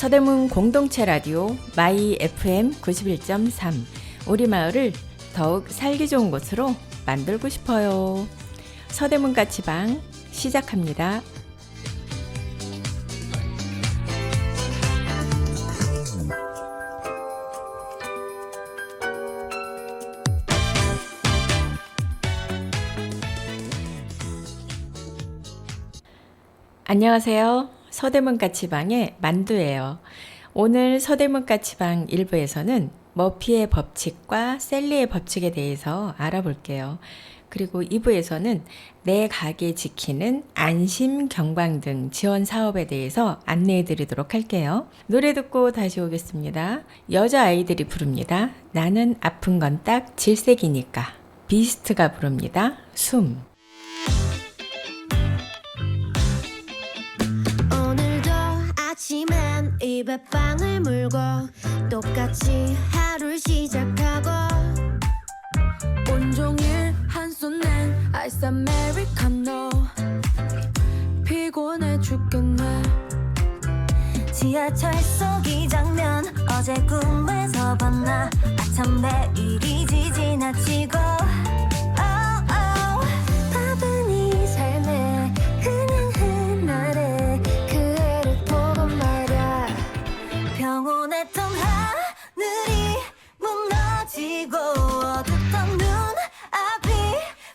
서대문 공동체 라디오 마이 FM 91.3 우리 마을을 더욱 살기 좋은 곳으로 만들고 싶어요. 서대문 까치방 시작합니다. 안녕하세요. 서대문 까치방의 만두예요. 오늘 서대문 까치방 1부에서는 머피의 법칙과 셀리의 법칙에 대해서 알아볼게요. 그리고 2부에서는 내 가게 지키는 안심 경광등 지원 사업에 대해서 안내해 드리도록 할게요. 노래 듣고 다시 오겠습니다. 여자아이들이 부릅니다. 나는 아픈 건 딱 질색이니까. 비스트가 부릅니다. 숨. 아침엔 입에 빵을 물고 똑같이 하루를 시작하고 온종일 한손엔 아이스 아메리카노 피곤해 죽겠네. 지하철 속 이 장면 어제 꿈에서 봤나. 아참 매일이지 지나치고 바쁜 이 삶에 그냥 흔하래. 평온했던 하늘이 무너지고 어둡던 눈앞이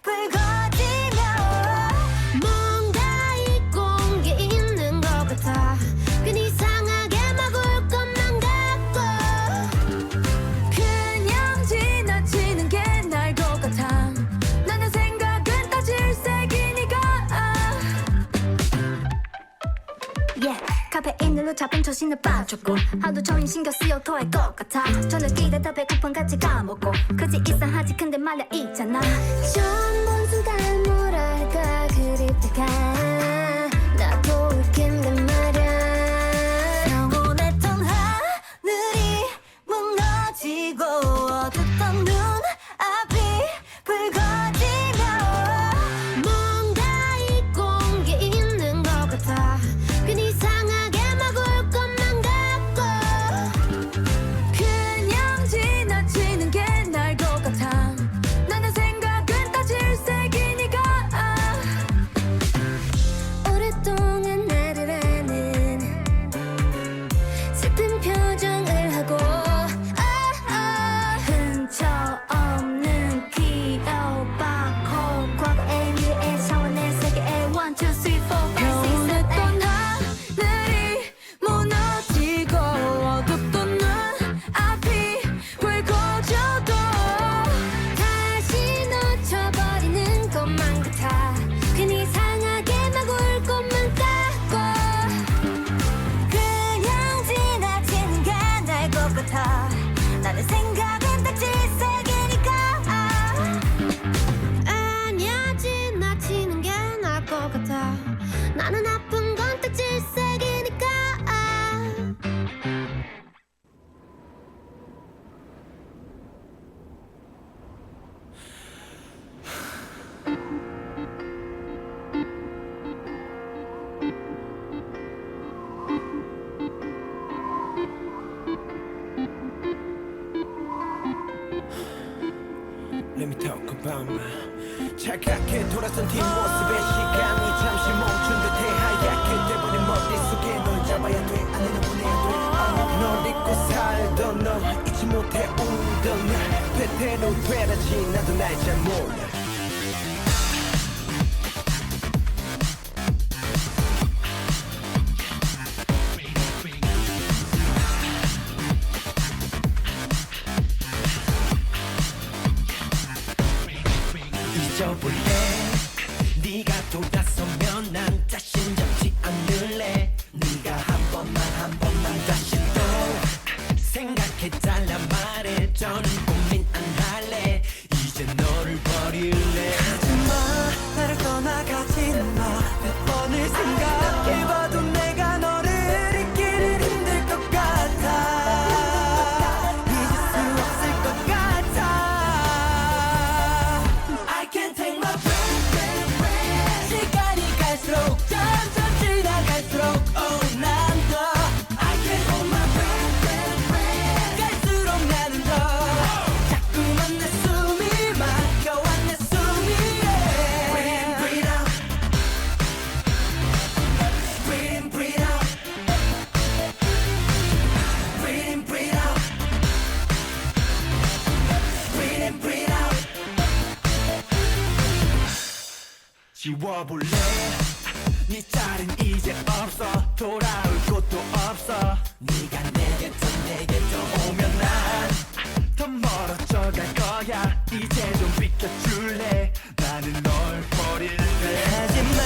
붉어지며 뭔가 잊고 온 게 있는 것 같아. 괜히 이상하게 막 울 것만 같고 그냥 지나치는 게 나을 것 같아. 나는 생각은 다 질색이니까 카페인으로 잡은 초신을 빠졌고 하도 종일 신경 쓰여 토할 것 같아. 저녁길에 다 배고픈 같이 까먹고 그지 이상하지 근데 말야 있잖아. 처음 본 순간 뭐랄까 그립다가 나도 웃긴데 말야. 평온했던 하늘이 무너지고 어둡던 눈앞이 붉어지며 뭔가 잊고 온 게 있는 것 같아. 괜히 이상하게 막 울 것만 같고 그냥 지나치는 게 나을 것 같아. 나는 생각은 다 질색이니까 오랫동안 나를 아는 슬픈 표정을 하고 흔적 없는 기억 바코 과거의 미래의 차원의 세계의 1, 2, 3, 4, 5, 6, 7, 8 평온했던 하늘이 무너지고 어둡던 눈앞이 붉어져도 다시 놓쳐버리는 것만 같아. 괜히 이상하게 막 울 것만 같고 그냥 지나치는 게 나을 것 같아. 나는 생각은 딱 질색이니까 아니야 지나치는 게 나을 것 같아. 나는 아픈 건 딱 질색이니까 Let me talk about my 차갑게 돌아선 뒷모습의 시간이 잠시 멈춘 듯해. 하얗게 돼버린 머릿속에 널 잡아야 돼. 안에는 보내야 돼. 널 잊고 살던 너 잊지 못해 울던 날 되대로 되라지. 나도 날 잘 몰라. 잊어볼래. 네가 돌아서면 난 자신 잡지 않을래. 네가 한 번만 다시 또 생각해달란 말해. 저는 고민 안 할래. 이제 너를 버릴래. 하지마 나를 떠나가지 마. 몇 번을 생각해봐도 내가 너를 잊기는 힘들 것 같아. 잊을 수 없을 것 같아. I can't take my breath. 시간이 갈수록 점점 지나갈수록 난 더 I can't hold 바꿔볼래 네 짤은 이제 없어 돌아올 곳도 없어 네가 내게 또 오면 난 더 멀어져 갈 거야 이제 좀 비켜줄래 나는 널 버릴 때 하지마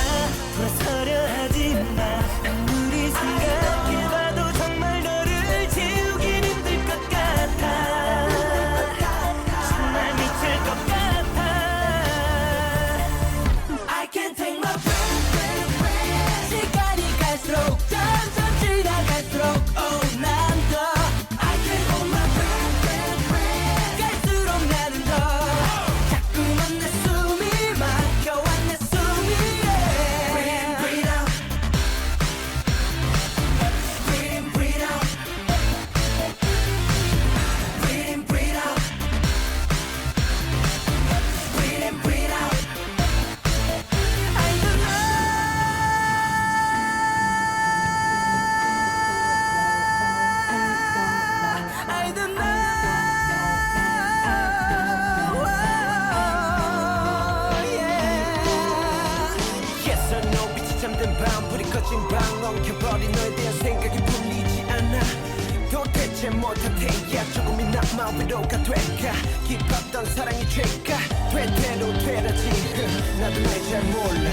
돌아서려 하지마 아무리 생각해봐도 정말 너를 지우긴 힘들 것 같아 정말 미칠 것 같아 I can't take my breath 시간이 갈수록 점점 지나갈수록 oh 난 더 I can't hold my breath 갈수록 나는 더 자꾸만 내 숨이 막혀와 내 숨이 Breathe out Breathe in, breathe out Breathe in, breathe out Breathe in, breathe out I don't know I don't know yeah Yes or no 빛이 잠든 밤 불이 꺼진 방 엉켜버린 너에 대한 생각이 풀리지 않아 도대체 못한 태야 조금이나마 위로가 될까 깊었던 사랑이 죄가 될 대로 되라지 나도 내 잘 몰라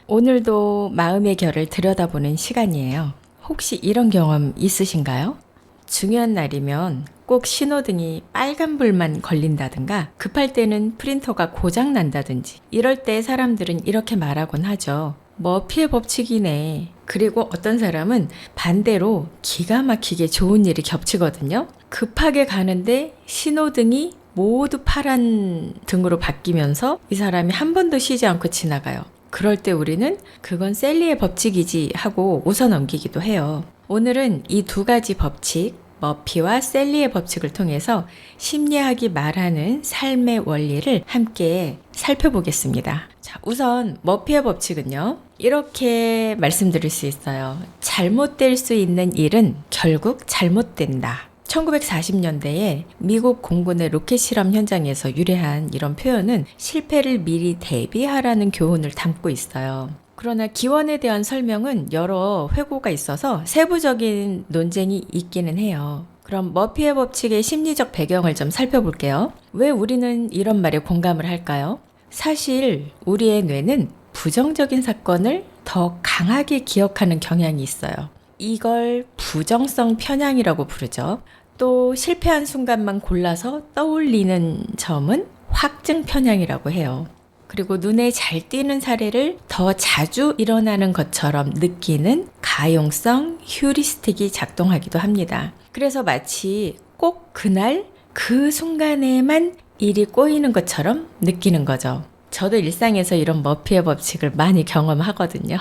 오늘도 마음의 결을 들여다보는 시간이에요. 혹시 이런 경험 있으신가요? 중요한 날이면 꼭 신호등이 빨간불만 걸린다든가 급할 때는 프린터가 고장 난다든지 이럴 때 사람들은 이렇게 말하곤 하죠. 머피의 법칙이네. 그리고 어떤 사람은 반대로 기가 막히게 좋은 일이 겹치거든요. 급하게 가는데 신호등이 모두 파란 등으로 바뀌면서 이 사람이 한 번도 쉬지 않고 지나가요. 그럴 때 우리는 그건 셀리의 법칙이지 하고 웃어넘기기도 해요. 오늘은 이 두 가지 법칙, 머피와 셀리의 법칙을 통해서 심리학이 말하는 삶의 원리를 함께 살펴보겠습니다. 자, 우선 머피의 법칙은요. 이렇게 말씀드릴 수 있어요. 잘못될 수 있는 일은 결국 잘못된다. 1940년대에 미국 공군의 로켓 실험 현장에서 유래한 이런 표현은 실패를 미리 대비하라는 교훈을 담고 있어요. 그러나 기원에 대한 설명은 여러 회고가 있어서 세부적인 논쟁이 있기는 해요. 그럼 머피의 법칙의 심리적 배경을 좀 살펴볼게요. 왜 우리는 이런 말에 공감을 할까요? 사실 우리의 뇌는 부정적인 사건을 더 강하게 기억하는 경향이 있어요. 이걸 부정성 편향이라고 부르죠. 또 실패한 순간만 골라서 떠올리는 점은 확증 편향이라고 해요. 그리고 눈에 잘 띄는 사례를 더 자주 일어나는 것처럼 느끼는 가용성 휴리스틱이 작동하기도 합니다. 그래서 마치 꼭 그날 그 순간에만 일이 꼬이는 것처럼 느끼는 거죠. 저도 일상에서 이런 머피의 법칙을 많이 경험하거든요.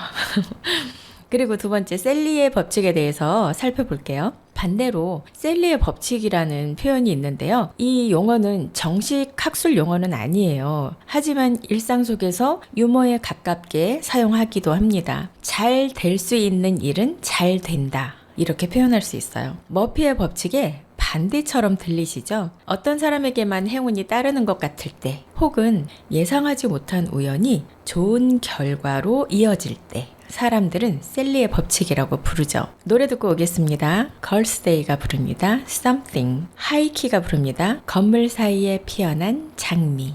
그리고 두 번째 셀리의 법칙에 대해서 살펴볼게요. 반대로 셀리의 법칙이라는 표현이 있는데요. 이 용어는 정식 학술 용어는 아니에요. 하지만 일상 속에서 유머에 가깝게 사용하기도 합니다. 잘 될 수 있는 일은 잘 된다. 이렇게 표현할 수 있어요. 머피의 법칙에 반대처럼 들리시죠? 어떤 사람에게만 행운이 따르는 것 같을 때 혹은 예상하지 못한 우연이 좋은 결과로 이어질 때 사람들은 셀리의 법칙이라고 부르죠. 노래 듣고 오겠습니다. 걸스데이가 부릅니다. Something. 하이키가 부릅니다. 건물 사이에 피어난 장미.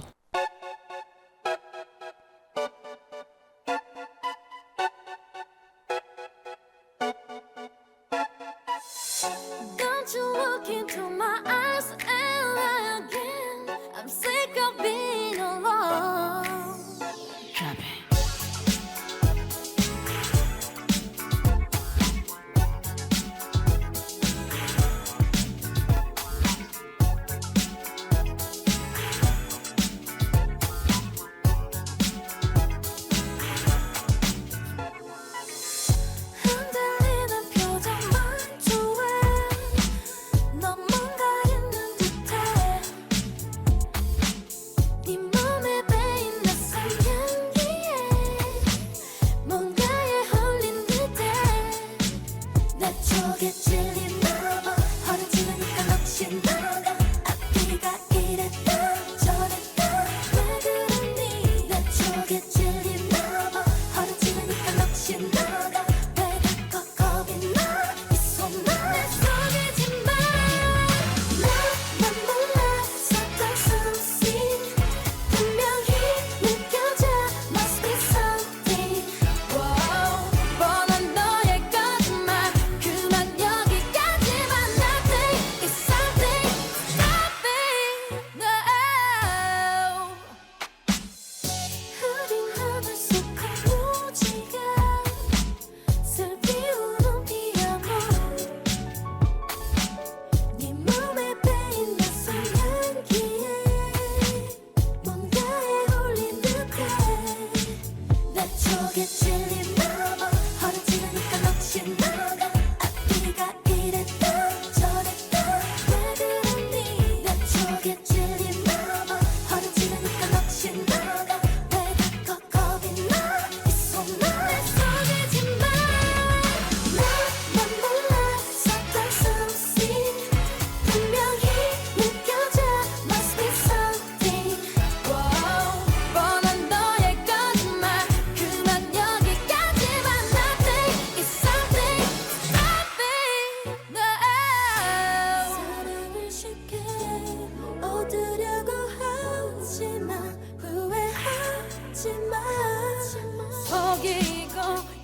Don't you look into my eyes and lie again. I'm sick of being alone. Drop it.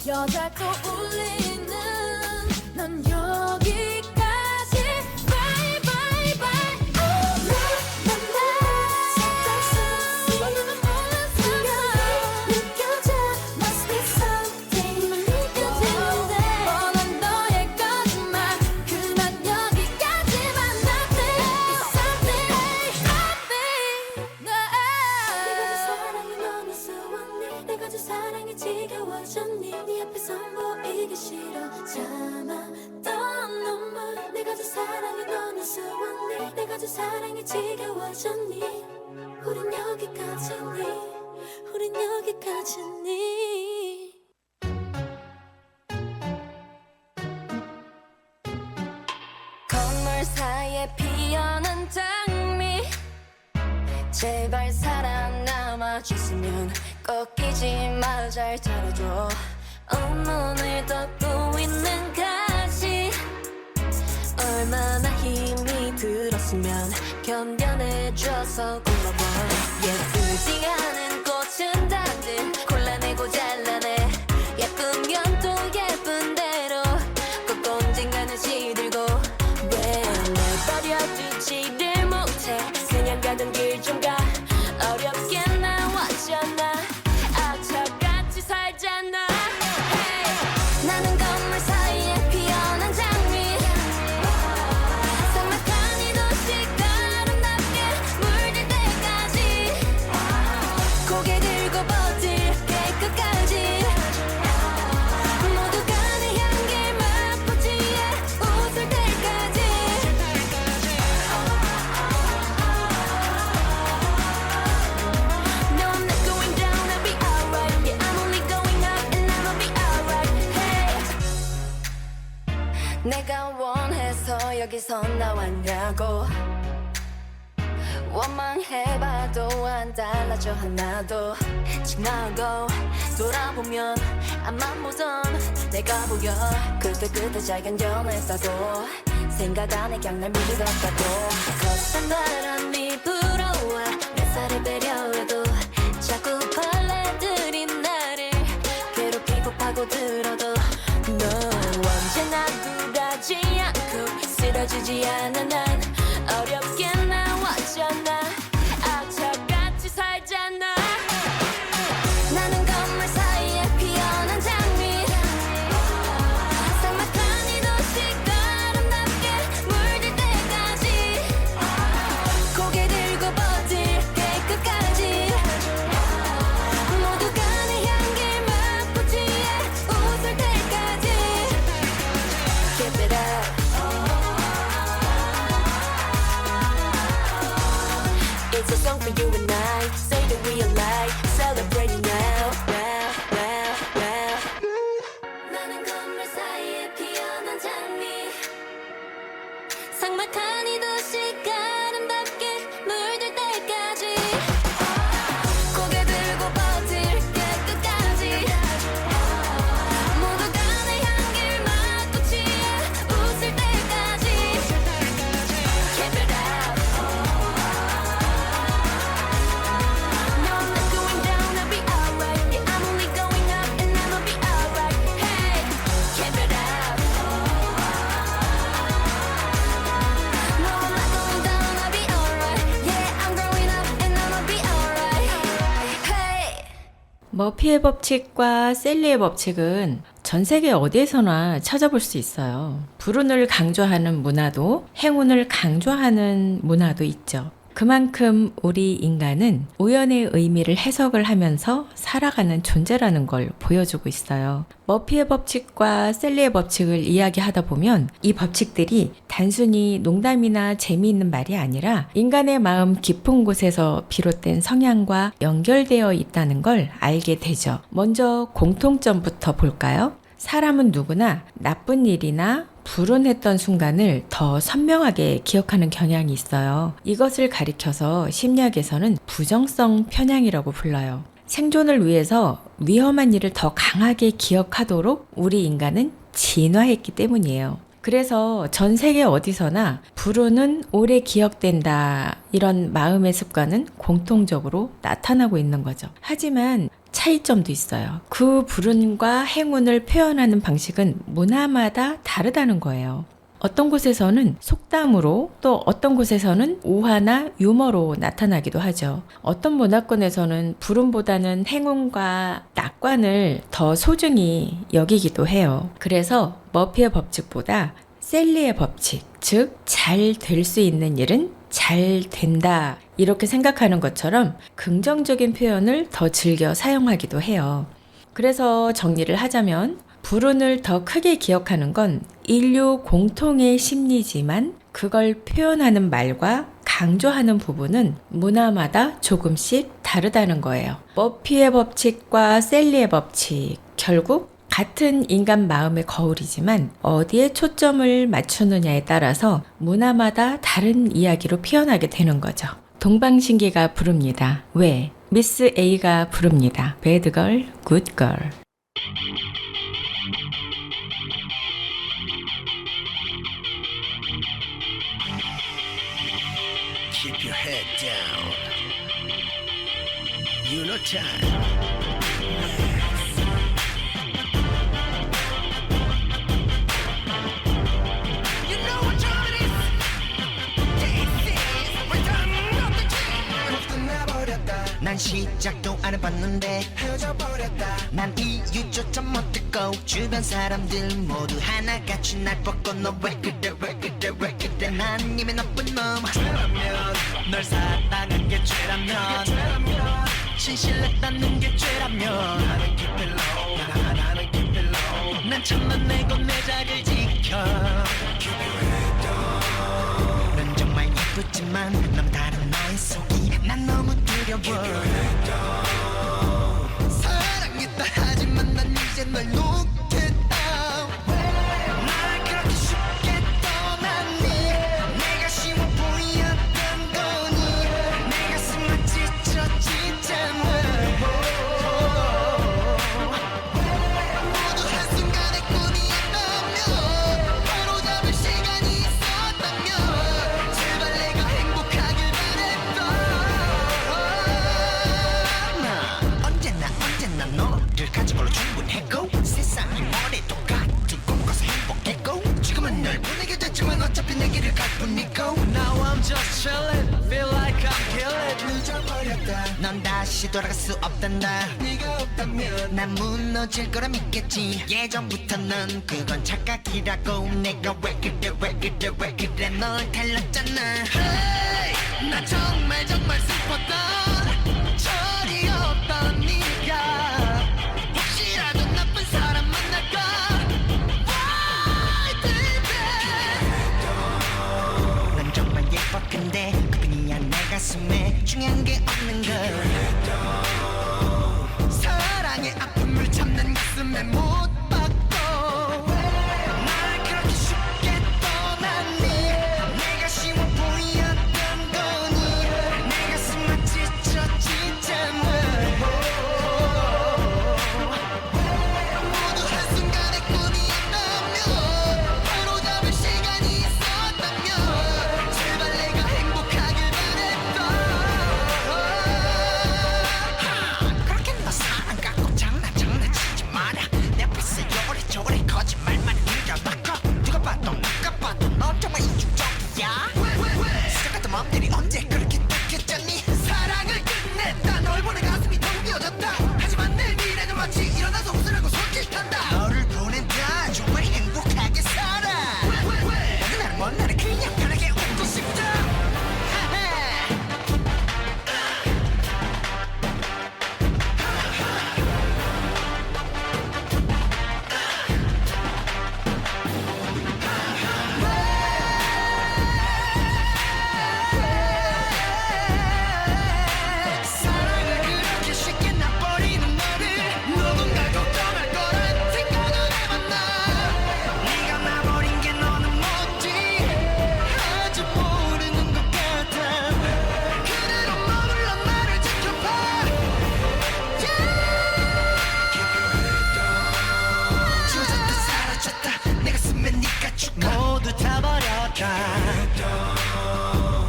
여자 또 울리는 넌 여기까지 Bye bye bye 느껴져 Must be something 느껴지는데 뻔한 너의 거짓말 그만 여기까지만 Nothing It's something 내가 준 사랑이 너무 수웠니 내가 준 사랑이 지겨워졌니 네 앞에서 보이기 싫어 참았던 눈물 내가 준 사랑이 너무 수웠니 내가 준 사랑이 지겨워졌니 우린 여기까지니 우린 여기까지니 건물 사이에 피어난 장미 제발 살아남아줬으면 꺾이지 마 잘 들어줘 온몸을 덮고 있는 가시 얼마나 힘이 들었으면 견뎌내줘서 고마워 예쁘지 않은 꽃은 다들 골라내고 잘라내 예쁘면 또 예쁜 대로 꼭 언젠가는 시들고 왜 내버려두지를 못해 그냥 가던 길 좀 가 어렵게 나왔잖아 악착같이 살잖아 hey. 나는 건물 사이에 피어난 장미 삭막한 이 도시가 아름답게 물들 때까지 고개 들고 버틸게 끝까지 모두가 내 향기 맛보지에 웃을 때까지 No, I'm not going down, I'll be alright. Yeah, I'm only going up and I'ma be alright. Hey. 내가 원해서 여기서 나왔냐고 원망해봐도 안 달라져 하나도 지나고 돌아보면 앞만 보던 내가 보여 그때 잘 견뎌냈다고 생각 안에 그냥 날 믿었다고 겉은 바람이 불어와 몇 살을 배려해도 자꾸 벌레들이 나를 괴롭히고 파고들어도 너 언제나 굴하지 않고 쓰러지지 않아 난 어렵게 나왔잖아 악착같이 살잖아 나는 건물 사이에 피어난 장미 삭막한 이 도시가 아름답게 물들 때까지 고개 들고 버틸게 끝까지 모두가 내 향기 맛보지에 웃을 때까지 Keep it up It's a song for you and I Say that we alive Celebrate it now Now, now, now 나는 건물 사이에 피어난 장미 삭막한 이 도시가 아름답게 물들 때까지 고개 들고 버틸게 끝까지 모두가 내 향기를 맛보지에 웃을 때까지 Keep it up No, I'm not going down, I'll be alright. Yeah, I'm only going up and I'ma be alright. Hey, keep it up. No, I'm not going down, I'll be alright. Yeah, I'm growing up and I'ma be alright. Hey. 머피의 법칙과 셀리의 법칙은 전 세계 어디에서나 찾아볼 수 있어요. 불운을 강조하는 문화도 행운을 강조하는 문화도 있죠. 그만큼 우리 인간은 우연의 의미를 해석을 하면서 살아가는 존재라는 걸 보여주고 있어요. 머피의 법칙과 셀리의 법칙을 이야기하다 보면 이 법칙들이 단순히 농담이나 재미있는 말이 아니라 인간의 마음 깊은 곳에서 비롯된 성향과 연결되어 있다는 걸 알게 되죠. 먼저 공통점부터 볼까요? 사람은 누구나 나쁜 일이나 불운했던 순간을 더 선명하게 기억하는 경향이 있어요. 이것을 가리켜서 심리학에서는 부정성 편향이라고 불러요. 생존을 위해서 위험한 일을 더 강하게 기억하도록 우리 인간은 진화했기 때문이에요. 그래서 전 세계 어디서나 불운은 오래 기억된다 이런 마음의 습관은 공통적으로 나타나고 있는 거죠. 하지만 차이점도 있어요. 그 불운과 행운을 표현하는 방식은 문화마다 다르다는 거예요. 어떤 곳에서는 속담으로 또 어떤 곳에서는 우화나 유머로 나타나기도 하죠. 어떤 문화권에서는 불운보다는 행운과 낙관을 더 소중히 여기기도 해요. 그래서 머피의 법칙보다 셀리의 법칙, 즉 잘 될 수 있는 일은 잘 된다 이렇게 생각하는 것처럼 긍정적인 표현을 더 즐겨 사용하기도 해요. 그래서 정리를 하자면 불운을 더 크게 기억하는 건 인류 공통의 심리지만 그걸 표현하는 말과 강조하는 부분은 문화마다 조금씩 다르다는 거예요. 머피의 법칙과 셀리의 법칙, 결국 같은 인간 마음의 거울이지만 어디에 초점을 맞추느냐에 따라서 문화마다 다른 이야기로 표현하게 되는 거죠. 동방신기가 부릅니다. 왜? 미스 A가 부릅니다. 배드걸, 굿걸. Keep your head down. You know time. You know what time it is. This is return of the king. 끝나버렸다. 난 시작도 안 해봤는데 헤어져버렸다. 난 이유조차 못 듣고 주변 사람들 모두 하나같이 날 벗고 너 왜 그래 왜 그래 왜 그래 난 이미 나쁜 놈 죄라면 널 사랑한 게 죄라면 진실했다는 게 죄라면 나는 keep it low 나는 keep it low 난 참만 내고 내 자리를 지켜 Keep your head down 넌 정말 예쁘지만 너무 다른 너의 속이 난 너무 두려워 Keep your head down 사랑했다 하지만 난 이제 널 놓겠다 날 그렇게 쉽게 떠났니 내가 쉬워 보였던 거니 내 가슴은 찢어지잖아 모두 한순간의 꿈이었다면 바로 잡을 시간이 있었다면 제발 내가 행복하길 바랬던 언제나 너를 가지고로 충분했고 세상이 뭐래도 같은 꿈꿔서 행복했고 지금은 널 보내게 됐지만 어차피 내 길을 갈 뿐이고 Now I'm just chillin' feel like I'm killing 늦어버렸다 넌 다시 돌아갈 수 없단다 네가 없다면 난 무너질 거라 믿겠지 예전부터 넌 그건 착각이라고 내가 왜 그래 널 달랐잖아 Hey 난 정말 슬펐던 철이 없던 네가 혹시라도 나쁜 사람 만날까 Why baby 난 정말 예뻐 근데 그뿐이야 내 가슴에 중요한 게 없는 걸 사랑의 아픔을 참는 가슴에 못 박고 날 그렇게 쉽게 떠났니 내가 쉬워 보였던 거니 내 가슴은 찢어지잖아 모두 한순간의 꿈이었다면 바로 잡을 시간이 있었다면 제발 내가 행복하길 바랬던 그렇게 너 사랑 갖고 장난치지 마라 내 앞에서 요래저래 거짓말만 늘려놓고 누가 봐도 너 정말 이중적이야 시작 같은 맘들이 언제 그렇게 딱했잖니 사랑을 끝냈다 널 보내 가슴이 텅 비어졌다 하지만 내 미래는 마치 일어나서 웃으라고 손짓한다 너를 보낸다 정말 행복하게 살아 어느 날은 먼 날에 그냥 편하게 웃고 싶다 사랑을 그렇게 쉽게 놔버리는 너를 누군가 걱정할 거란 생각을 해봤나 네가 놔버린 게 너는 뭐지 아직 모르는 것 같아 그대로 머물러 나를 지켜봐 지워졌다 사라졌다 내 가슴에 네가 죽어 모두 다 버렸다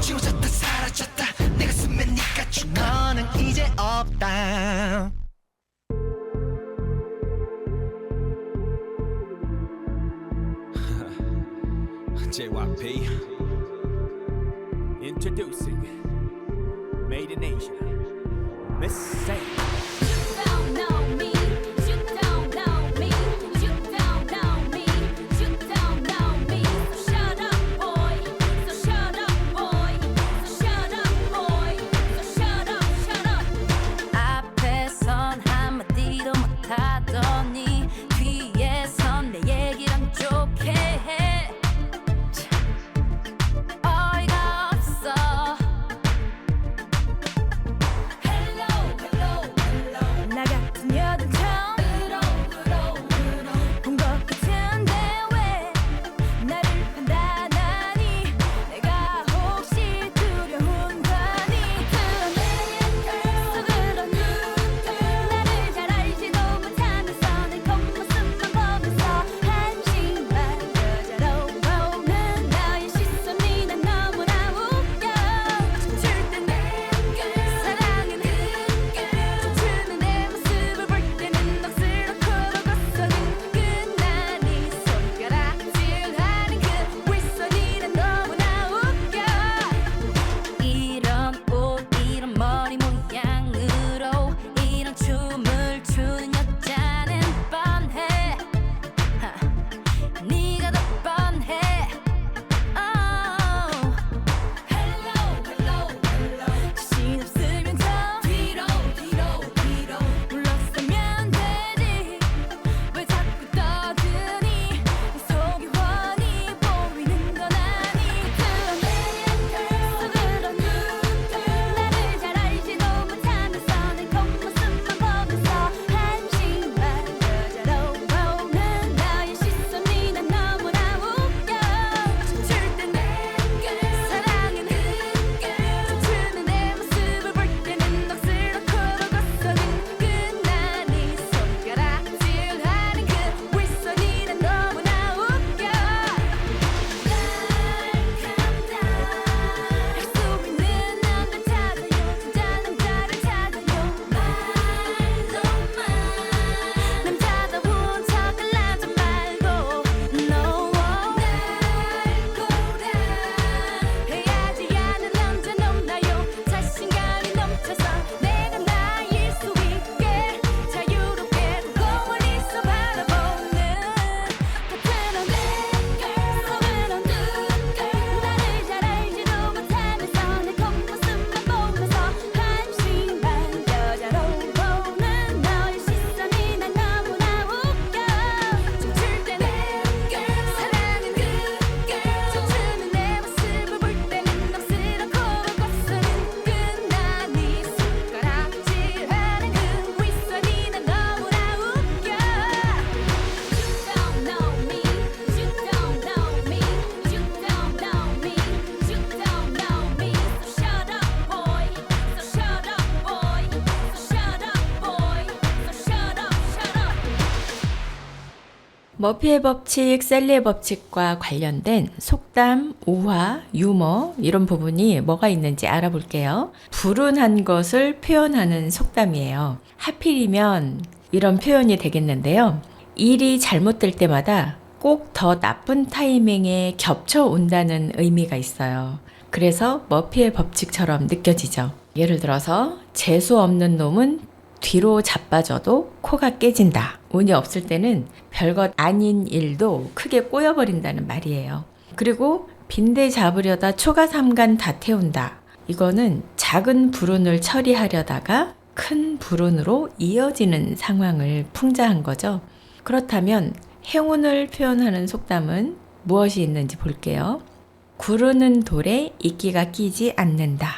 지워졌다 사라졌다 내 가슴에 네가 죽어 너는 이제 없다 Introducing Made in Asia Miss Say You don't know me, you don't know me, you don't know me, you don't know me. So shut up, boy. So shut up, boy. So shut up, boy. So shut up. 앞에선 한마디도 못하더니 뒤에선 내 얘기를 안 좋게 해. 어이가 없어. 나 같은 여든 처음 본 것 같은데 왜 나를 판단하니 내가 혹시 두려운 거니 속으로 나를 잘 알지도 못하면서 내 겉모습만 보면서 한심한 여자로 보는 너의 시선이 난 너무나 웃겨 춤출 때 사랑은 춤추는 내 모습을 볼 때는 넋을 놓고 벗어는 끝나니 손가락질하는 그 윗손이 난 너무나 웃겨 이런 옷 이런 머리 모양으로 이런 춤을 추는 여자는 뻔해 네가 더 뻔해 자신 없으면 더 뒤로 물러서면 되지 왜 자꾸 떠드니 내 속이 훤히 보이는 건 아니든 속으로 나를 잘 알지도 못하면서 내 겉모습만 보면서 한심한 여자로 보는 너의 시선이 난 너무나 웃겨 춤출 때 사랑은 춤추는 내 모습을 볼 때는 넋을 놓고 벗어는 끝나니 손가락질하는 그 윗손이 난 너무나 웃겨 할 수 있는 남자 찾아요 진짜 남자를 찾아요 남자다운 척을 하지 말고 No 해야지 않은 남자는 없나요 자신감이 넘쳐서 내가 나일 수 있게 자유롭게 더 멀리서 바라보는 같은 속으로 나를 잘 알지도 못하면서 내 겉모습만 보면서 한심한 여자로 보는 너의 시선이 난 너무나 웃겨 춤출 때는 사랑은 춤추는 내 모습을 볼 때는 넋을 놓고 벗어는 끝나니 손가락질하는 그 윗손이 난 너무나 웃겨 You don't know me, you don't know me, you don't know me, you don't know me. So shut up, boy. So shut up, boy. So shut up, boy. So shut up. 머피의 법칙, 셀리의 법칙과 관련된 속담, 우화, 유머 이런 부분이 뭐가 있는지 알아볼게요. 불운한 것을 표현하는 속담이에요. 하필이면 이런 표현이 되겠는데요. 일이 잘못될 때마다 꼭 더 나쁜 타이밍에 겹쳐 온다는 의미가 있어요. 그래서 머피의 법칙처럼 느껴지죠. 예를 들어서 재수 없는 놈은 뒤로 자빠져도 코가 깨진다. 운이 없을 때는 별것 아닌 일도 크게 꼬여버린다는 말이에요. 그리고 빈대 잡으려다 초가삼간 다 태운다. 이거는 작은 불운을 처리하려다가 큰 불운으로 이어지는 상황을 풍자한 거죠. 그렇다면 행운을 표현하는 속담은 무엇이 있는지 볼게요. 구르는 돌에 이끼가 끼지 않는다.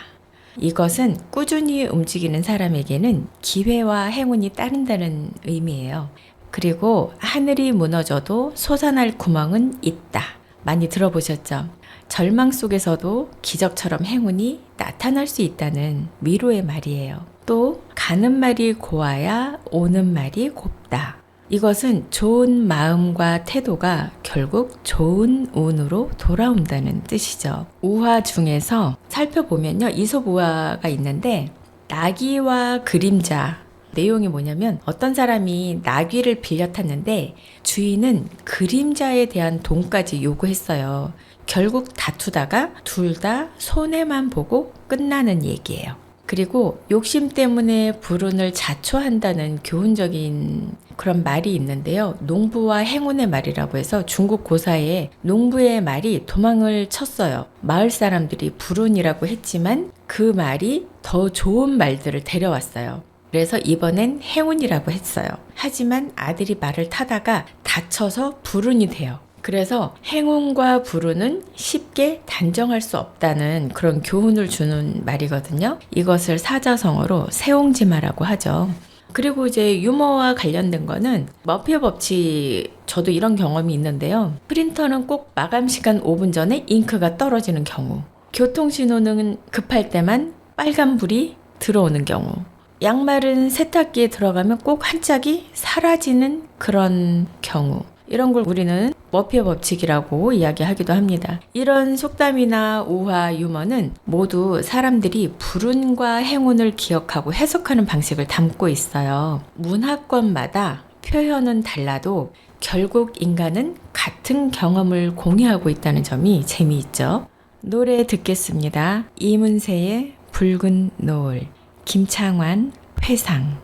이것은 꾸준히 움직이는 사람에게는 기회와 행운이 따른다는 의미예요. 그리고 하늘이 무너져도 솟아날 구멍은 있다. 많이 들어보셨죠? 절망 속에서도 기적처럼 행운이 나타날 수 있다는 위로의 말이에요. 또 가는 말이 고와야 오는 말이 곱다. 이것은 좋은 마음과 태도가 결국 좋은 운으로 돌아온다는 뜻이죠. 우화 중에서 살펴보면요. 이솝우화가 있는데 나귀와 그림자 내용이 뭐냐면 어떤 사람이 나귀를 빌려 탔는데 주인은 그림자에 대한 돈까지 요구했어요. 결국 다투다가 둘 다 손해만 보고 끝나는 얘기예요. 그리고 욕심 때문에 불운을 자초한다는 교훈적인 그런 말이 있는데요. 농부와 행운의 말이라고 해서 중국 고사에 농부의 말이 도망을 쳤어요. 마을 사람들이 불운이라고 했지만 그 말이 더 좋은 말들을 데려왔어요. 그래서 이번엔 행운이라고 했어요. 하지만 아들이 말을 타다가 다쳐서 불운이 돼요. 그래서 행운과 불운은 쉽게 단정할 수 없다는 그런 교훈을 주는 말이거든요. 이것을 사자성어로 세옹지마라고 하죠. 그리고 이제 유머와 관련된 거는 머피의 법칙, 저도 이런 경험이 있는데요. 프린터는 꼭 마감 시간 5분 전에 잉크가 떨어지는 경우, 교통신호는 급할 때만 빨간불이 들어오는 경우, 양말은 세탁기에 들어가면 꼭 한 짝이 사라지는 그런 경우, 이런 걸 우리는 머피의 법칙이라고 이야기하기도 합니다. 이런 속담이나 우화, 유머는 모두 사람들이 불운과 행운을 기억하고 해석하는 방식을 담고 있어요. 문화권마다 표현은 달라도 결국 인간은 같은 경험을 공유하고 있다는 점이 재미있죠. 노래 듣겠습니다. 이문세의 붉은 노을, 김창완 회상.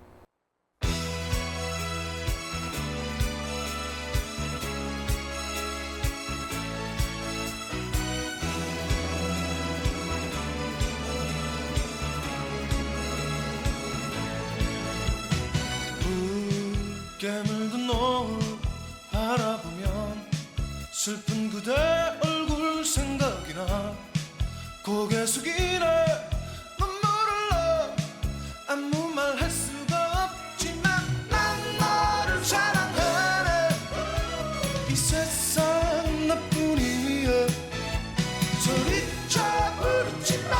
깨물든 노을 바라보면 슬픈 그대 얼굴 생각이 나. 고개 숙이네 눈물을 나. 아무 말 할 수가 없지만 난 너를 사랑하네. 이 세상 나뿐이야. 소리쳐 부르지 마.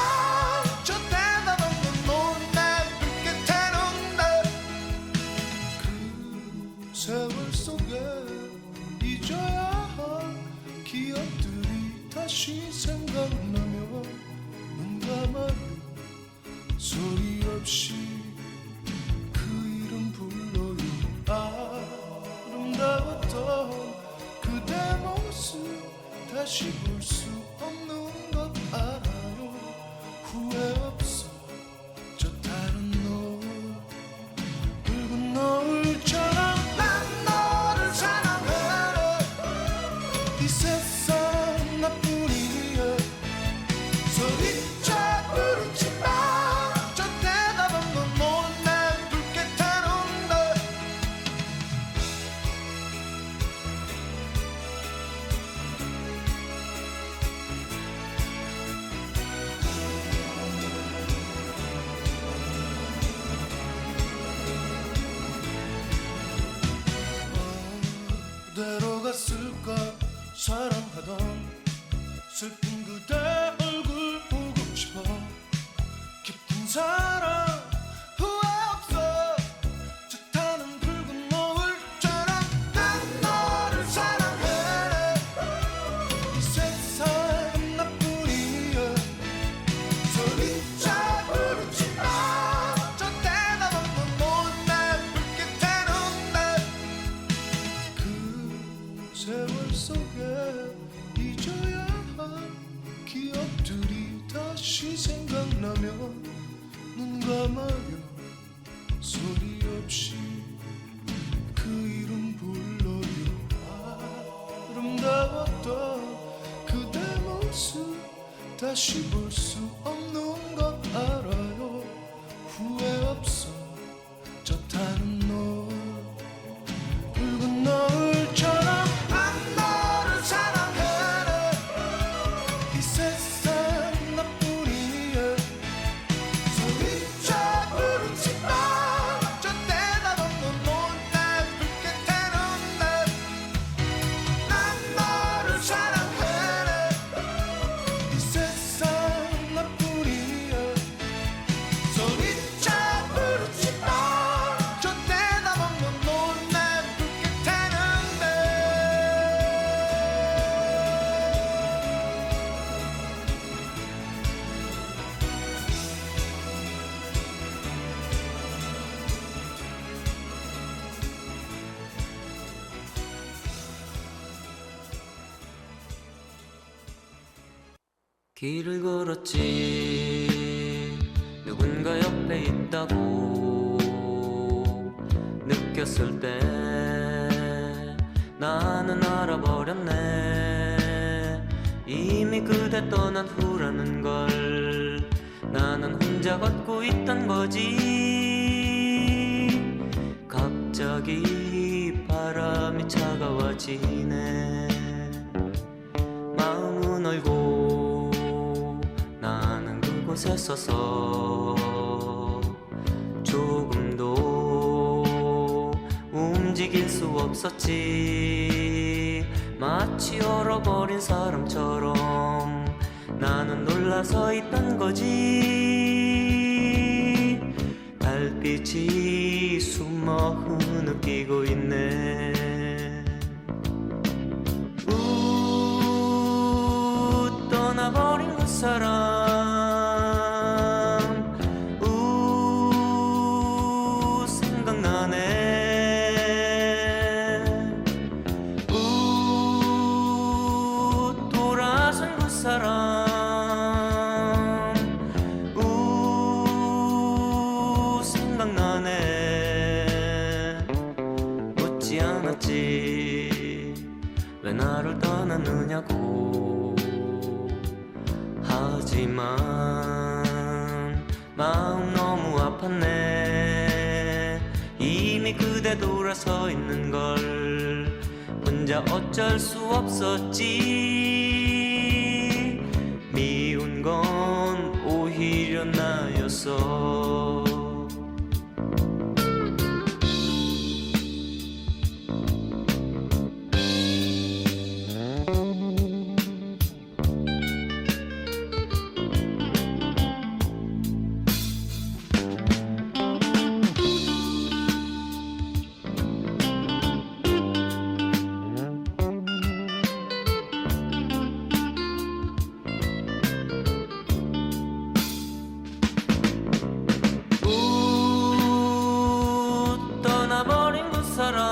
저 대답 없는 너날 붉게 태운다. 그 세월 속에 잊어야 할 기억들이 다시 생각나며 눈 감아요. 소리 없이 그 이름 불러요. 아름다웠던 그대 모습 다시 볼 수 없는 것 알아요. 후회 없어 저 다른 노을, 붉은 노을처럼 난 너를 사랑해. 이 세상 나뿐이야. 소리쳐 부르지 마. 저 대답 없는 너날 붉게 태운다. 어디로 갔을까 사랑하던 슬픈 그대 얼굴 보고 싶어. 깊은 사랑 후회 없어. 저 타는 붉은 노을처럼 난 너를 사랑해. 이 세상 나뿐이야. 소리쳐 부르지 마. 저 대답 없는 너날 붉게 태운다. 그 세월 속에 잊어야 할 기억들이 다시 생각나면 눈 감아요. 소리 없이 그 이름 불러요. 아름다웠던 그대 모습 다시 볼 수 없는 것 알아요. 후회 없어 저 타는 노을, 붉은 노을처럼 난 너를 사랑해. 이 세상 나뿐이야. 소리쳐 길을 걸었지 누군가 옆에 있다고 느꼈을 때 나는 알아버렸네 이미 그대 떠난 후라는 걸 나는 혼자 걷고 있던 거지 갑자기 바람이 차가워지네 마음은 얼고 나는 그곳에 서서 조금도 움직일 수 없었지 마치 얼어버린 사람처럼 나는 놀라서 있던 거지 달빛이 숨어 흐느끼고 있네 떠나버린 그 사람 생각나네 돌아선 그 사람 생각나네 묻지 않았지 왜 나를 떠났느냐고 하지만 마음 너무 아팠네 이미 그대 돌아서 있는 걸 혼자 어쩔 수 없었지 미운 건 오히려 나였어 떠나버린 그 사람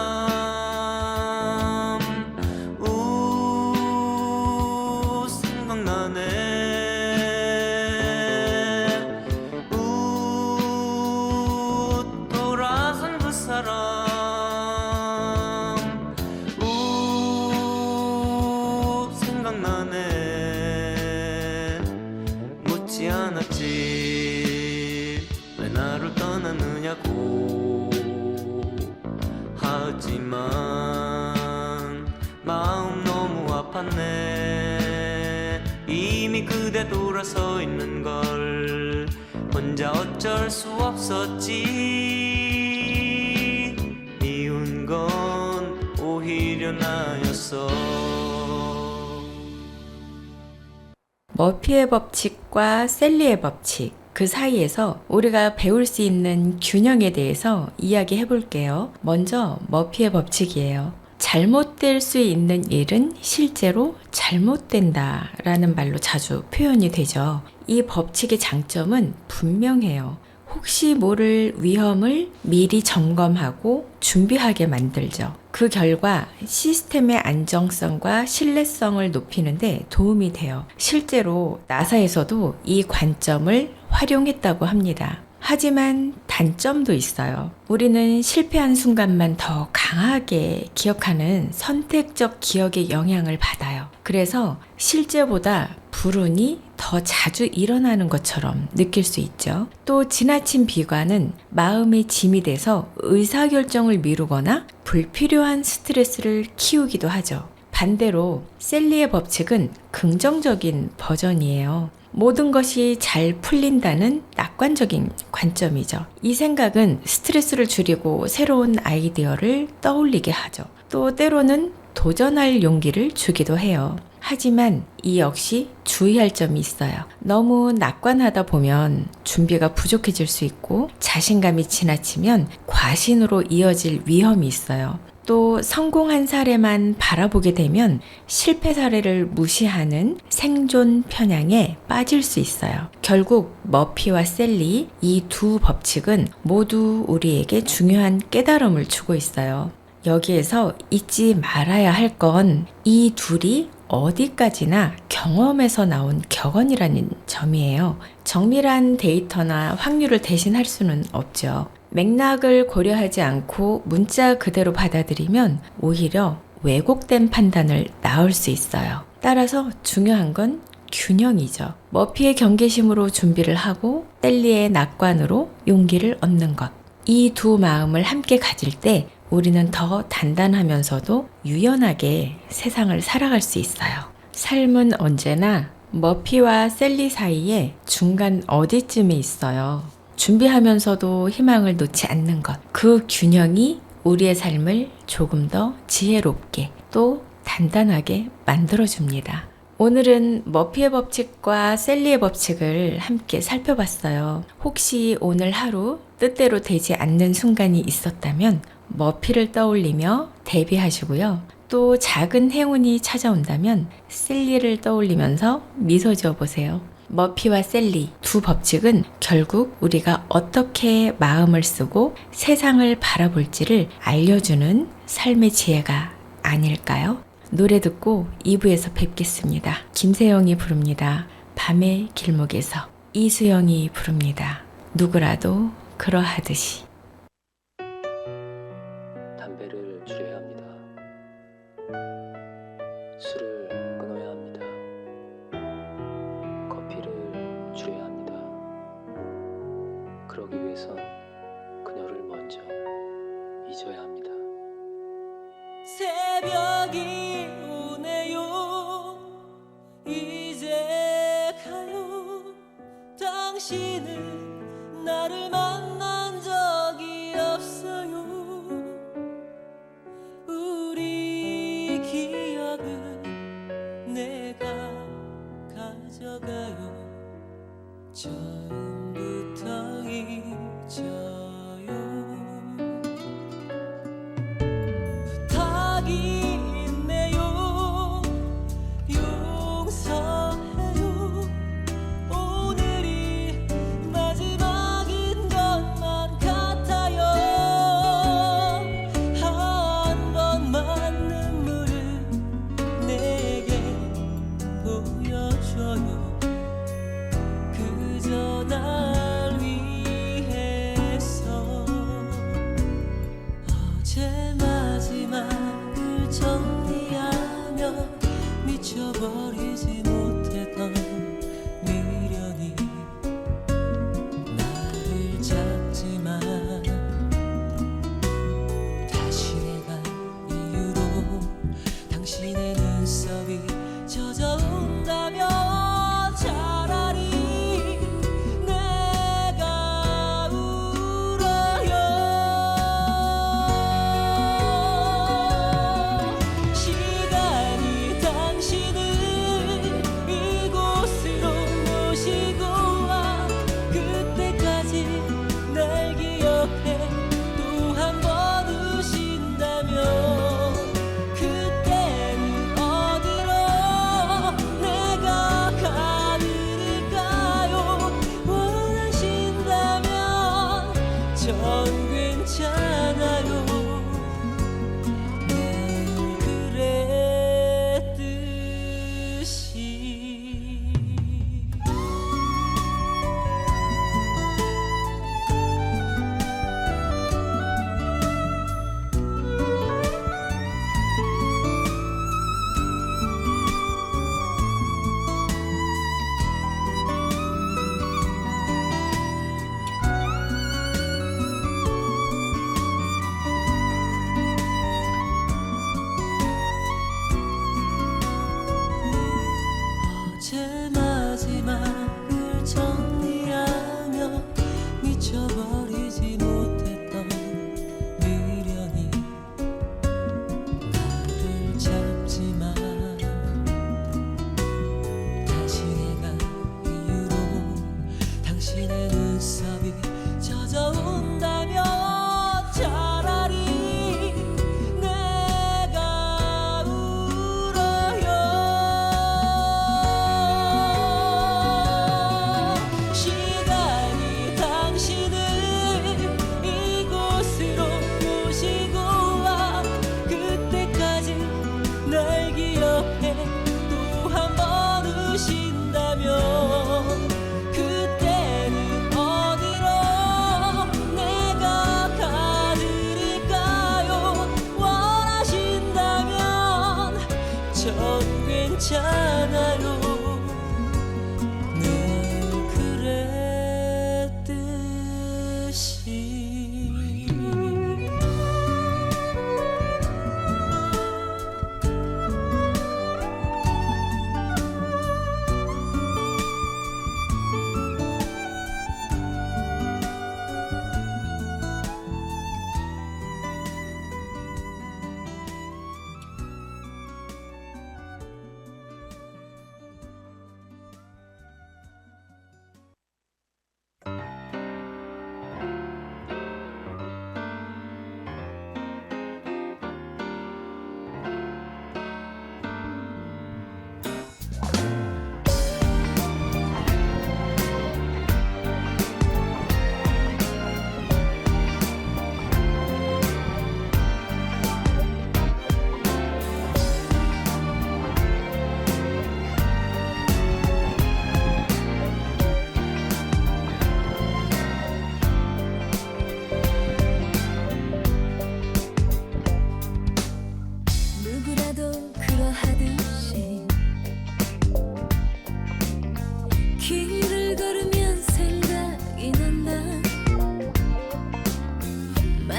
생각나네 돌아선 그 사람 생각나네 묻지 않았지 왜 나를 떠났느냐고 하지만 마음 너무 아팠네 이미 그대 돌아서 있는 걸 혼자 어쩔 수 없었지 미운 건 오히려 나였어 머피의 법칙과 셀리의 법칙, 그 사이에서 우리가 배울 수 있는 균형에 대해서 이야기해 볼게요. 먼저 머피의 법칙이에요. 잘못될 수 있는 일은 실제로 잘못된다 라는 말로 자주 표현이 되죠. 이 법칙의 장점은 분명해요. 혹시 모를 위험을 미리 점검하고 준비하게 만들죠. 그 결과 시스템의 안정성과 신뢰성을 높이는데 도움이 돼요. 실제로 나사에서도 이 관점을 활용했다고 합니다. 하지만 단점도 있어요. 우리는 실패한 순간만 더 강하게 기억하는 선택적 기억의 영향을 받아요. 그래서 실제보다 불운이 더 자주 일어나는 것처럼 느낄 수 있죠. 또 지나친 비관은 마음의 짐이 돼서 의사결정을 미루거나 불필요한 스트레스를 키우기도 하죠. 반대로 셀리의 법칙은 긍정적인 버전이에요. 모든 것이 잘 풀린다는 낙관적인 관점이죠. 이 생각은 스트레스를 줄이고 새로운 아이디어를 떠올리게 하죠. 또 때로는 도전할 용기를 주기도 해요. 하지만 이 역시 주의할 점이 있어요. 너무 낙관하다 보면 준비가 부족해질 수 있고 자신감이 지나치면 과신으로 이어질 위험이 있어요. 또 성공한 사례만 바라보게 되면 실패 사례를 무시하는 생존 편향에 빠질 수 있어요. 결국 머피와 셀리 이 두 법칙은 모두 우리에게 중요한 깨달음을 주고 있어요. 여기에서 잊지 말아야 할 건 이 둘이 어디까지나 경험에서 나온 격언이라는 점이에요. 정밀한 데이터나 확률을 대신할 수는 없죠. 맥락을 고려하지 않고 문자 그대로 받아들이면 오히려 왜곡된 판단을 낳을 수 있어요. 따라서 중요한 건 균형이죠. 머피의 경계심으로 준비를 하고 셀리의 낙관으로 용기를 얻는 것. 이 두 마음을 함께 가질 때 우리는 더 단단하면서도 유연하게 세상을 살아갈 수 있어요. 삶은 언제나 머피와 셀리 사이에 중간 어디쯤에 있어요. 준비하면서도 희망을 놓지 않는 것. 그 균형이 우리의 삶을 조금 더 지혜롭게 또 단단하게 만들어줍니다. 오늘은 머피의 법칙과 셀리의 법칙을 함께 살펴봤어요. 혹시 오늘 하루 뜻대로 되지 않는 순간이 있었다면 머피를 떠올리며 대비하시고요. 또 작은 행운이 찾아온다면 셀리를 떠올리면서 미소 지어 보세요. 머피와 셀리 두 법칙은 결국 우리가 어떻게 마음을 쓰고 세상을 바라볼지를 알려주는 삶의 지혜가 아닐까요? 노래 듣고 2부에서 뵙겠습니다. 김세영이 부릅니다. 밤의 길목에서. 이수영이 부릅니다. 누구라도 그러하듯이. 담배를 줄여야 합니다. 술을 끊어야 합니다. 커피를 줄여야 합니다. 그러기 위해선 그녀를 먼저 잊어야 합니다. 새벽이 오네요. 이제 가요. 당신은 나를 만난 적이 없어요. 우리 기억은 내가 가져가요. 처음부터 잊어요. 부탁이 있네요. 용서해요. 오늘이 마지막인 것만 같아요. 한 번만 눈물을 내게 보여줘요. 그저 날 위해서. 어제 마지막을 정리하며 미쳐버리지 못했던 미련이 나를 잡지만 다시 내가 이유로 당신의 눈썹이 젖어온다면 차라리 내가 울어요. 시간이 당신을 이곳으로 모시고 와. 그때까지 날 기억해 또 한 번 우신다면 그때는 어디로 내가 가드릴까요? 원하신다면 전 괜찮아요. 늘 그랬듯이.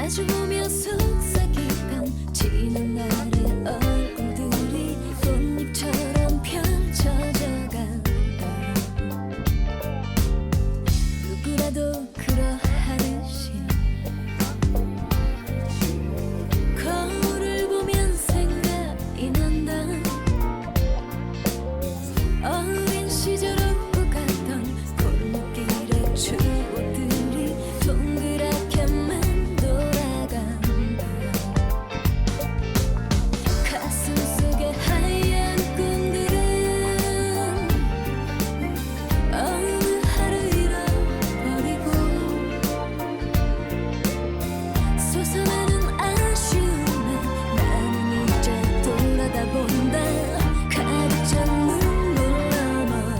마주보며 속삭이던 지난 날의 얼굴들이 꽃잎처럼 펼쳐져간다. 누구라도 그러하듯이 거울을 보면 생각이 난다. 어린 시절 오고 갔던 골목길의 추억들이 동그랗게만 돌아간다. 가슴 속에 하얀 꿈들은 어느 하루 잃어버리고 솟아나는 아쉬움에 나는 이제 돌아다 본다. 가득 찬 눈물 너머로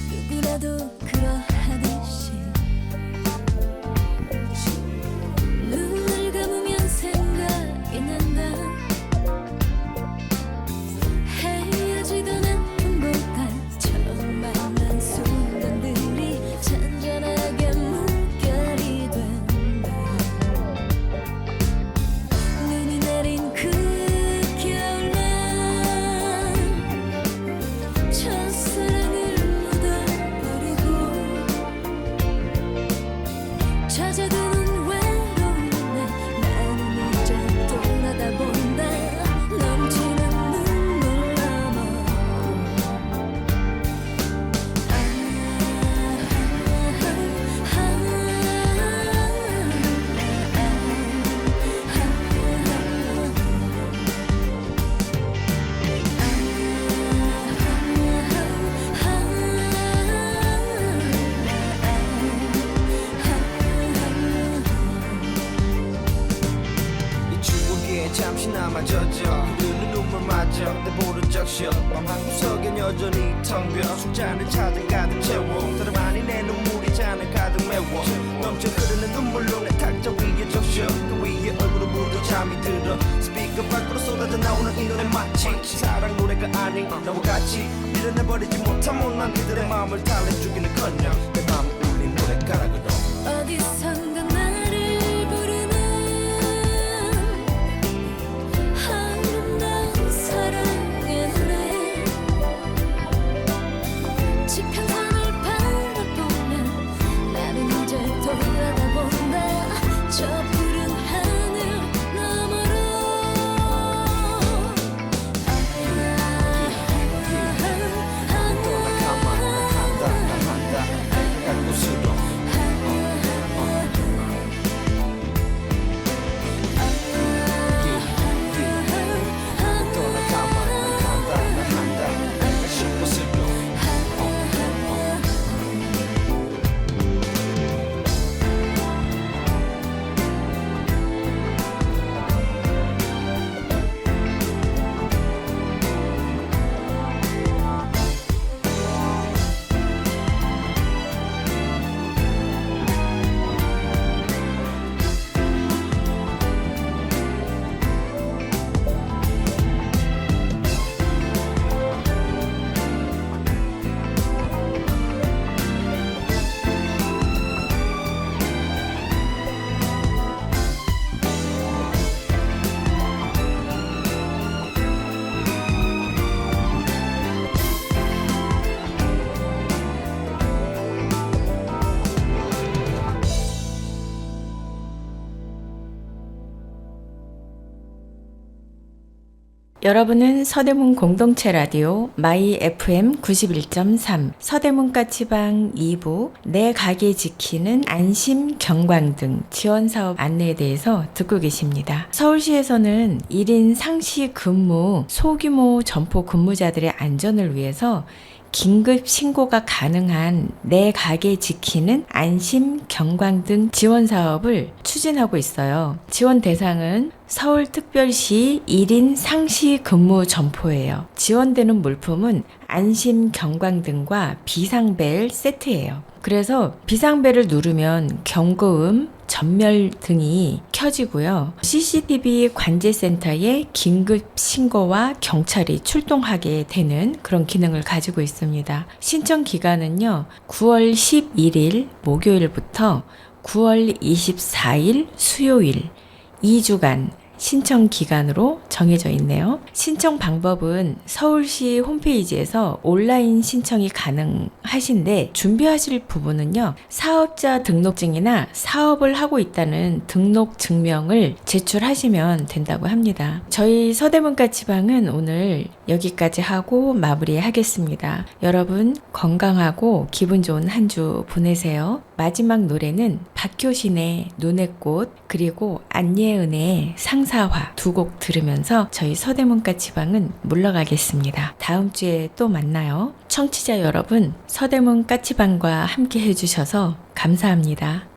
누구라도 그러하듯이 눈을 감으면 생각이 난다. 헤어지던 아픔보다 처음 만난 순간들이 잔잔하게 물결이 된다. 눈이 내린 그 겨울날 첫사랑을 묻어버리고 찾아드는 외로움에 나는 이제 돌아다 본다. 넘치는 눈물 너머로 이 추억에 잠시나마 젖어 흐르는 눈물마저 내 볼을 적셔 밤 한구석엔 여전히 텅빈 술잔을 찾아 가득 채워 다름 아닌 내 눈물이 잔을 가득 메워 넘쳐 흐르는 눈물로 내 탁자 위에 적셔 그 위에 얼굴을 묻어 잠이 들어 스피커 밖으로 쏟아져 나오는 이 노래 마치 사랑 노래가 아닌 나와 같이 밀어내버리지 못한 못난 그들의 마음을 달래주기는커녕 내 마음을 울린 노래가락으로 어디선가 나를 부르는 아름다운 사랑의 노래. 지평 산을 바라보면 나는 이제 돌아다 본다. 저 푸른 하늘 너머로 여러분은 서대문 공동체 라디오 마이 FM 91.3 서대문까치방 2부 내 가게 지키는 안심 경광등 지원사업 안내에 대해서 듣고 계십니다. 서울시에서는 1인 상시 근무 소규모 점포 근무자들의 안전을 위해서 긴급 신고가 가능한 내 가게 지키는 안심 경광등 지원 사업을 추진하고 있어요. 지원 대상은 서울특별시 1인 상시 근무 점포예요. 지원되는 물품은 안심 경광등과 비상벨 세트예요. 그래서 비상벨을 누르면 경고음, 전멸 등이 켜지고요. CCTV 관제센터에 긴급 신고와 경찰이 출동하게 되는 그런 기능을 가지고 있습니다. 신청 기간은요, 9월 11일 목요일부터 9월 24일 수요일 2주간 신청 기간으로 정해져 있네요. 신청 방법은 서울시 홈페이지에서 온라인 신청이 가능하신데 준비하실 부분은요, 사업자 등록증이나 사업을 하고 있다는 등록 증명을 제출하시면 된다고 합니다. 저희 서대문가치방은 오늘 여기까지 하고 마무리하겠습니다. 여러분 건강하고 기분 좋은 한 주 보내세요. 마지막 노래는 박효신의 눈의 꽃 그리고 안예은의 상사화 두 곡 들으면서 저희 서대문가치방은 물러가겠습니다. 다음 주에 또 만나요. 청취자 여러분, 서대문가치방과 함께 해주셔서 감사합니다.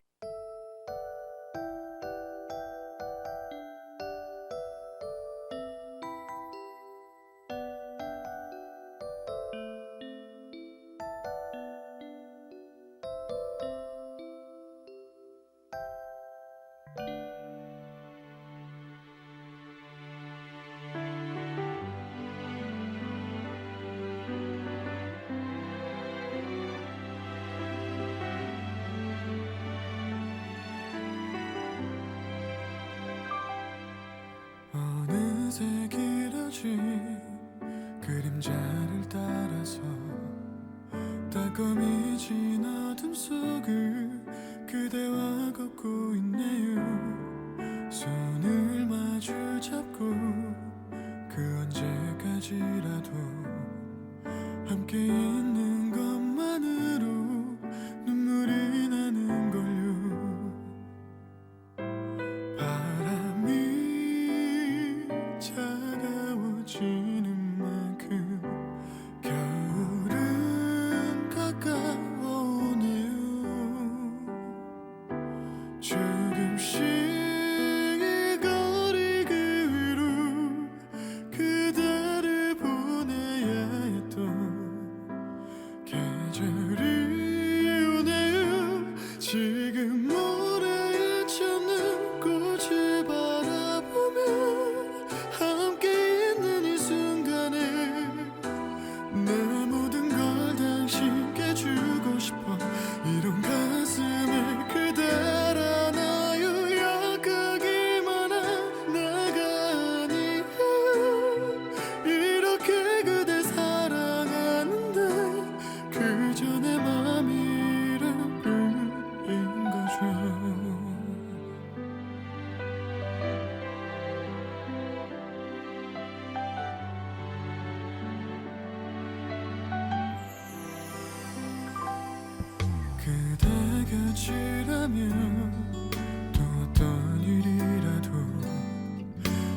어느새 길어진 그림자를 따라서 따끔해진 어둠 속을 그대와 걷고 있네요. 손을 마주 잡고 그 언제까지라도 함께 있는 것만으로 눈물이 나는 걸요. 바람이 차가워지는 만큼 겨울은 가까워오네요. 조금씩 이 거리 그 위로 그대를 보내야 했던 계절이 오네요. 지금 모래에 젖는 꽃을 바라보며 함께 있는 이 순간에 내 모든 걸 당신께 주고 싶어. 이런 가슴에 그댈 안아요. 약하기만 한 나가 아니에요. 이렇게 그댈 사랑하는데 그저 내 맘이란 뿐인 거죠. 그대 곁이라면 또 어떤 일이라도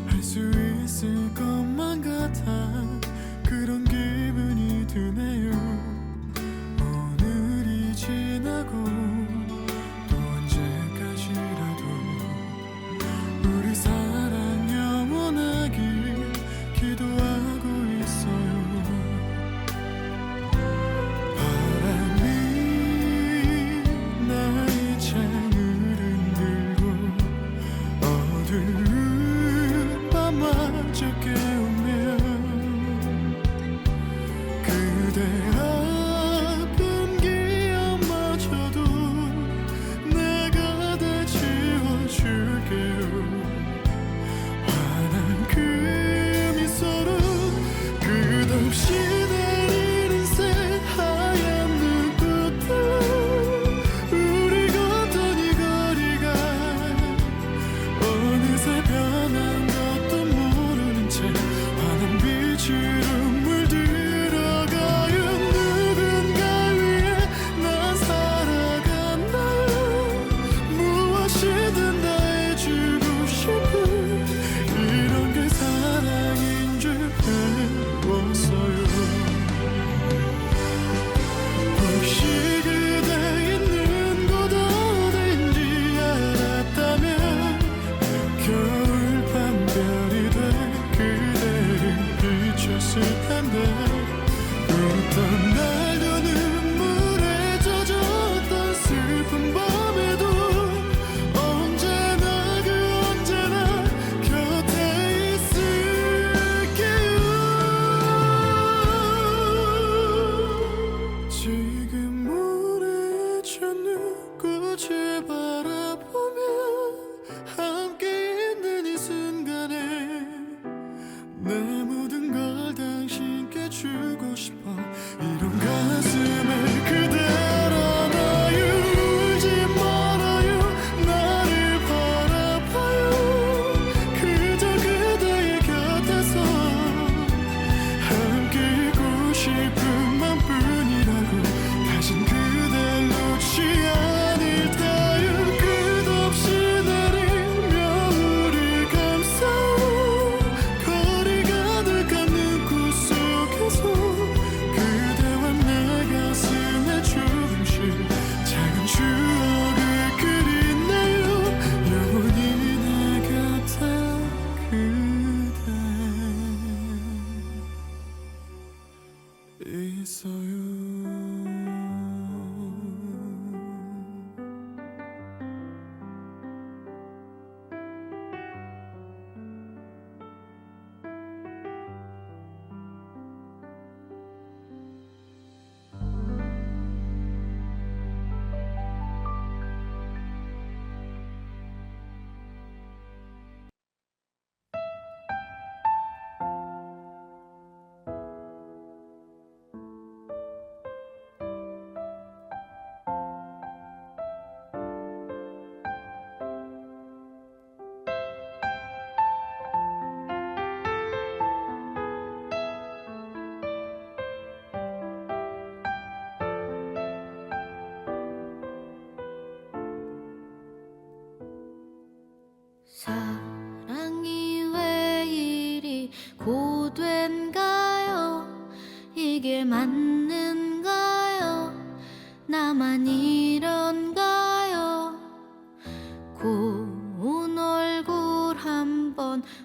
할 수 있을 것만 같아 그런 기분이 드네요. 오늘이 지나고 또 언제까지라도 우리 사랑 영원하길 기도하고 있어요. 바람이 나의 창을 흔들고 어두운 밤마저 깨우면 그대 아픈 기억마저도 내가 다 지워줄게요.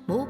못